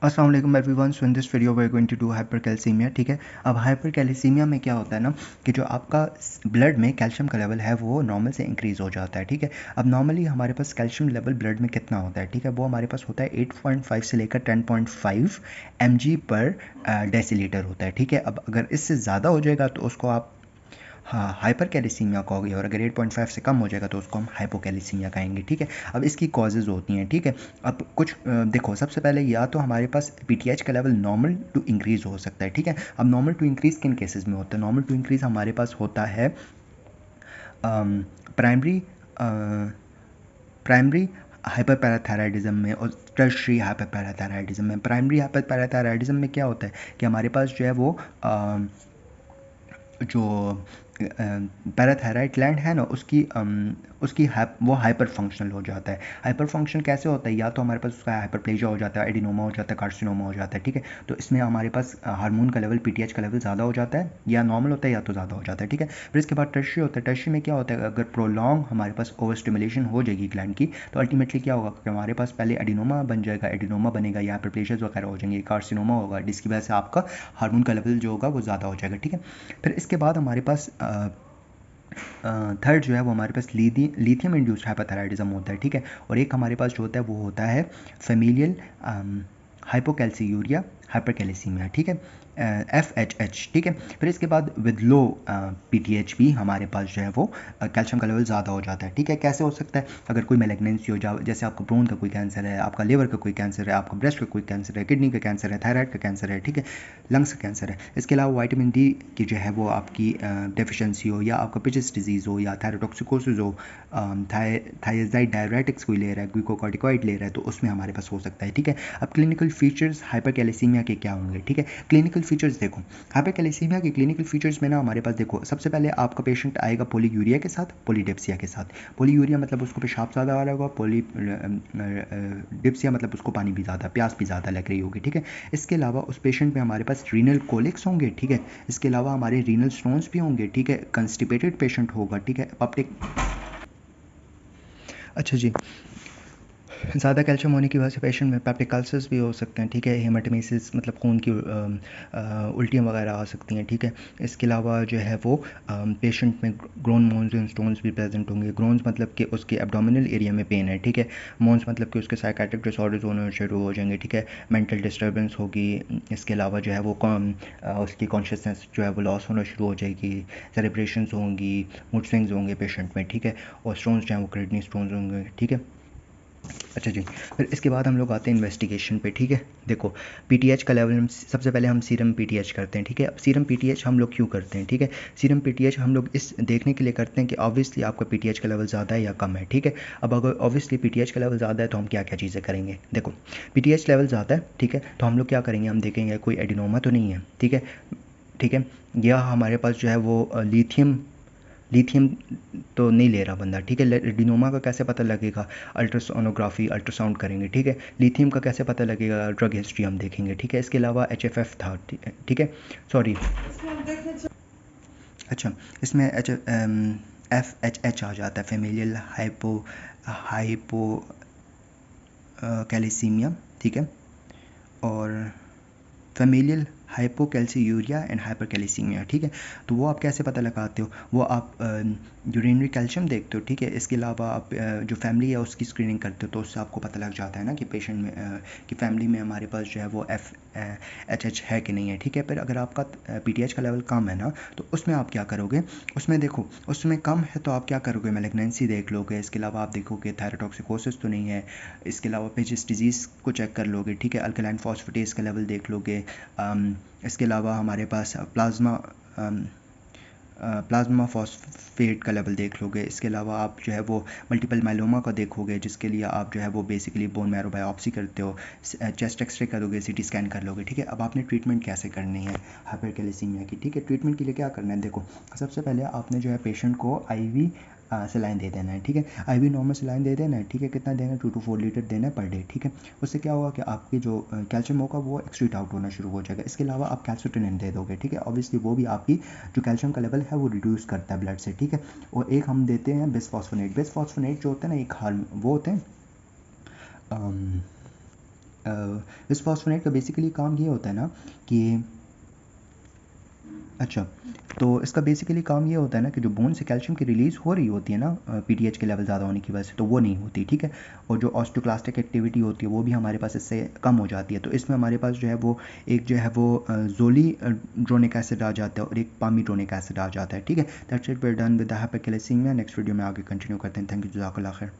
अस्सलाम वालेकुम everyone. So in this video we are going to do hypercalcaemia. ठीक है, अब हाइपरकैल्सीमिया में क्या होता है ना कि जो आपका ब्लड में कैल्शियम का लेवल है वो नॉर्मल से इंक्रीज़ हो जाता है। ठीक है, अब नॉर्मली हमारे पास कैल्शियम लेवल ब्लड में कितना होता है? ठीक है, वो हमारे पास होता है 8.5 से लेकर 10.5 mg पर डेसीलीटर होता है। ठीक है, अब अगर इससे ज़्यादा हो जाएगा तो उसको आप हाँ हाइपरकैल्सीमिया कहोगे, और अगर 8.5 से कम हो जाएगा तो उसको हम हाइपोकैल्सीमिया कहेंगे। ठीक है, अब इसकी कॉजेज़ होती हैं। ठीक है, अब कुछ देखो, सबसे पहले या तो हमारे पास पीटीएच का लेवल नॉर्मल टू इंक्रीज़ हो सकता है। ठीक है, अब नॉर्मल टू इंक्रीज़ किन केसेस में होता है? नॉर्मल टू इंक्रीज़ हमारे पास होता है प्राइमरी प्राइमरी हाइपरपैराथायराइडिज्म में और टर्शियरी हाइपरपैराथायराइडिज्म में। प्राइमरी हाइपरपैराथायराइडिज्म में क्या होता है कि हमारे पास जो है वो जो पैराथायराइड ग्लैंड है ना उसकी वो हाइपर फंक्शनल हो जाता है। हाइपर फंक्शन कैसे होता है? या तो हमारे पास उसका हाइपरप्लेजिया हो जाता है, एडिनोमा हो जाता है, कार्सिनोमा हो जाता है। ठीक है, तो इसमें हमारे पास हार्मोन का लेवल पीटीएच का लेवल ज़्यादा हो जाता है, या नॉर्मल होता है या तो ज़्यादा हो जाता है। ठीक है, फिर इसके बाद टर्शियरी होता है। टर्शियरी में क्या होता है? अगर प्रोलॉन्ग हमारे पास ओवर स्टिमुलेशन हो जाएगी ग्लैंड की तो अल्टीमेटली क्या होगा कि हमारे पास पहले एडिनोमा बन जाएगा, एडिनोमा बनेगा या हाइपरप्लेजियाज वगैरह हो जाएंगे, कार्सिनोमा होगा, जिसकी वजह से आपका हार्मोन का लेवल जो होगा वो ज़्यादा हो जाएगा। ठीक है, फिर इसके बाद हमारे पास थर्ड जो है वो हमारे पास लिथियम इंड्यूस्ड हाइपोथायराइडिज्म होता है। ठीक है, और एक हमारे पास जो होता है वो होता है फेमिलियल हाइपोकैल्सीयूरिया हाइपरकैल्सीमिया। ठीक है, FHH। ठीक है, फिर इसके बाद विद लो पीटीएच भी हमारे पास जो है वो कैल्शियम का लेवल ज़्यादा हो जाता है। ठीक है, कैसे हो सकता है? अगर कोई मैलिग्नेंसी हो जाए, जैसे आपका ब्रोन का कोई कैंसर है, आपका लिवर का कोई कैंसर है, आपका ब्रेस्ट का कोई कैंसर है, किडनी का कैंसर है, थायराइड का कैंसर है, ठीक है, लंग्स का कैंसर है। इसके अलावा विटामिन डी की जो है वो आपकी डेफिशिएंसी हो, या आपका पिचिस डिजीज़ हो, या थायरोटॉक्सिकोसिस हो, थायजाइड डायरेटिक्स कोई ले रहा है, ग्लूकोकॉर्टिकॉइड ले रहा है, तो उसमें हमारे पास हो सकता है। ठीक है, अब क्लिनिकल फीचर्स हाइपरकैल्सीमिया के क्या होंगे? ठीक है, क्लिनिकल फीचर्स देखो, हाइपरकैल्सीमिया के क्लिनिकल फीचर्स में ना हमारे पास देखो, सबसे पहले आपका पेशेंट आएगा पोलीयूरिया के साथ, पोलीडिप्सिया के साथ। पोलीयूरिया मतलब उसको पेशाब ज़्यादा आ रहा होगा, पोली डिप्सिया मतलब उसको पानी भी ज़्यादा, प्यास भी ज़्यादा लग रही होगी। ठीक है, इसके अलावा उस पेशेंट में हमारे पास रीनल कोलिक्स होंगे। ठीक है, इसके अलावा हमारे रीनल स्टोन्स भी होंगे। ठीक है, कंस्टिपेटेड पेशेंट होगा। ठीक है, पप्टिक अच्छा जी, ज़्यादा कैल्शियम होने की वजह से पेशेंट में पेप्टिक अल्सर्स भी हो सकते हैं। ठीक है, हेमाटोमेसिस मतलब खून की उल्टियाँ वगैरह आ सकती हैं। ठीक है, इसके अलावा जो है वो पेशेंट में ग्रोन मोन्स एंड स्टोन्स भी प्रेजेंट होंगे। ग्रोन्स मतलब कि उसके एब्डोमिनल एरिया में पेन है। ठीक है, मोन्स मतलब कि उसके साइकेट्रिक डिसऑर्डर्स होने शुरू हो जाएंगे। ठीक है, मेंटल डिस्टर्बेंस होगी। इसके अलावा जो है वो उसकी कॉन्शियसनेस जो है वो लॉस होना शुरू हो जाएगी, सेलिब्रेशंस होंगी, मूड स्विंग्स होंगे पेशेंट में। ठीक है, और स्टोन्स जो हैं वो किडनी स्टोन्स होंगे। ठीक है, अच्छा जी, फिर इसके बाद हम लोग आते हैं इन्वेस्टिगेशन पे। ठीक है, देखो, पीटीएच का लेवल हम सबसे पहले हम सीरम पीटीएच करते हैं। ठीक है, अब सीरम पीटीएच हम लोग क्यों करते हैं? ठीक है, सीरम पीटीएच हम लोग इस देखने के लिए करते हैं कि ऑब्वियसली आपका पीटीएच का लेवल ज़्यादा है या कम है। ठीक है, अब अगर ऑब्वियसली पीटीएच का लेवल ज़्यादा है तो हम क्या क्या चीज़ें करेंगे? देखो, पीटीएच लेवल ज़्यादा है, ठीक है, तो हम लोग क्या करेंगे? हम देखेंगे कोई एडिनोमा तो नहीं है। ठीक है, ठीक है, या हमारे पास जो है वो लिथियम लिथियम तो नहीं ले रहा बंदा। ठीक है, एडिनोमा का कैसे पता लगेगा? अल्ट्रासोनोग्राफी, अल्ट्रासाउंड करेंगे। ठीक है, लिथियम का कैसे पता लगेगा? ड्रग हिस्ट्री हम देखेंगे। ठीक है, इसके अलावा HFF था। ठीक है, सॉरी, अच्छा, इसमें FHH आ जाता है, फेमिलियल हाइपो कैलिसीमिया। ठीक है, और फेमिलियल हाइपोकैल्सीयूरिया एंड हाइपरकैल्सीमिया। ठीक है, तो वो आप कैसे पता लगाते हो? वो आप यूरिनरी कैल्शियम देखते हो। ठीक है, इसके अलावा आप जो फैमिली है उसकी स्क्रीनिंग करते हो, तो उससे आपको पता लग जाता है ना कि पेशेंट में कि फैमिली में हमारे पास जो है वो FHH है कि नहीं है। ठीक है, पर अगर आपका PTH का लेवल कम है ना, तो उसमें आप क्या करोगे? उसमें देखो, उसमें कम है तो आप क्या करोगे? मैलिग्नेंसी देख लोगे। इसके अलावा आप देखोगे थायरोटॉक्सिकोसिस तो नहीं है। इसके अलावा पेजिस डिजीज़ को चेक कर लोगे। ठीक है, अल्कलाइन फॉस्फेटेस का लेवल देख लोगे। इसके अलावा हमारे पास प्लाज्मा फॉस्फेट का लेवल देख लोगे। इसके अलावा आप जो है वो मल्टीपल माइलोमा का देखोगे, जिसके लिए आप जो है वो बेसिकली बोन मैरो बायोप्सी करते हो, चेस्ट एक्सरे करोगे, CT स्कैन कर लोगे। ठीक है, अब आपने ट्रीटमेंट कैसे करनी है हाइपरकैल्सीमिया की? ठीक है, ट्रीटमेंट के लिए क्या करना है? देखो, सबसे पहले आपने जो है पेशेंट को IV सलाइन दे देना है। ठीक है, IV नॉर्मल सलाइन दे देना है। ठीक है, कितना देना है? 2 to 4 लीटर देना है पर डे। ठीक है, उससे क्या होगा कि आपकी जो कैल्शियम होगा वो एक्सक्रीट आउट होना शुरू हो जाएगा। इसके अलावा आप कैल्सिटोनिन दे दोगे। ठीक है, ऑब्वियसली वो भी आपकी जो कैल्शियम का लेवल है वो रिड्यूस करता है ब्लड से। ठीक है, और एक हम देते हैं बिसफॉस्फोनेट। बिसफॉस्फोनेट जो होता है ना, एक हार्म वो होते हैं बिस्फॉस्फोनेट का बेसिकली काम ये होता है ना कि अच्छा, तो इसका बेसिकली काम ये होता है ना कि जो बोन से कैल्शियम की रिलीज़ हो रही होती है ना पीटीएच के लेवल ज़्यादा होने की वजह से, तो वो नहीं होती, ठीक है। और जो ऑस्टोक्लास्टिक एक्टिविटी होती है वो भी हमारे पास इससे कम हो जाती है। तो इसमें हमारे पास जो है वो एक जो है वो जोलिड्रोनिक एसिड आ जाता है और एक पामीड्रोनिक एसिड आ जाता है, ठीक है। That's it, we are done with the hypercalcaemia. Next video में आगे कंटिन्यू करते हैं। थैंक यू, जज़ाकल्लाह खैर।